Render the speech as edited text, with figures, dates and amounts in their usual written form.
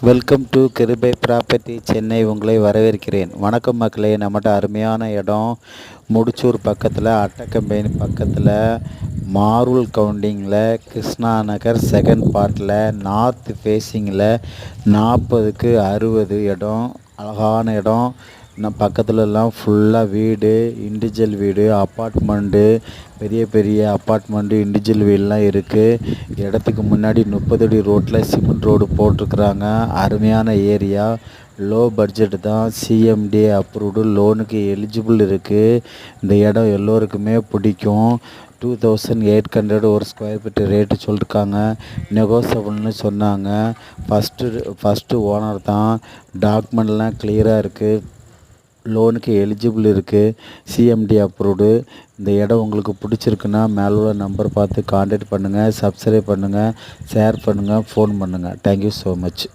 Welcome to கிருபை property Chennai. உங்களை வரவேற்கிறேன். வணக்கம் மக்களே. நம்மகிட்ட அருமையான இடம் முடிச்சூர் பக்கத்தில் அட்டக்கம்பெனி பக்கத்தில் மாரூல் கவுண்டிங்கில் கிருஷ்ணா நகர் செகண்ட் பார்ட்டில் நார்த் ஃபேஸிங்கில் 40க்கு 60 இடம். அழகான இடம். பக்கத்துலலாம் ஃபுல்லாக வீடு, இண்டிவிஜுவல் வீடு, அப்பார்ட்மெண்ட்டு, பெரிய பெரிய அப்பார்ட்மெண்ட்டு, இண்டிவிஜுவல் வீடெலாம் இருக்குது. இடத்துக்கு முன்னாடி 30 அடி ரோட்டில் சிமெண்ட் ரோடு போட்டிருக்குறாங்க. அருமையான ஏரியா. லோ பட்ஜெட் தான். சிஎம்டி அப்ரூவ்டு, லோனுக்கு எலிஜிபிள் இருக்குது. இந்த இடம் எல்லோருக்குமே பிடிக்கும். 2800 ஒரு ஸ்கொயர் ஃபீட் ரேட்டு சொல்லியிருக்காங்க. நெகோசபிள்னு சொன்னாங்க. ஃபஸ்ட்டு ஓனர் தான். டாக்குமெண்ட்லாம் கிளியராக இருக்குது. லோனுக்கு எலிஜிபிள் இருக்குது. CMD approved. இந்த இடம் உங்களுக்கு பிடிச்சிருக்குன்னா மேலே உள்ள நம்பர் பார்த்து கான்டாக்ட் பண்ணுங்கள். சப்ஸ்கிரைப் பண்ணுங்கள், ஷேர் பண்ணுங்கள், ஃபோன் பண்ணுங்கள். Thank you so much.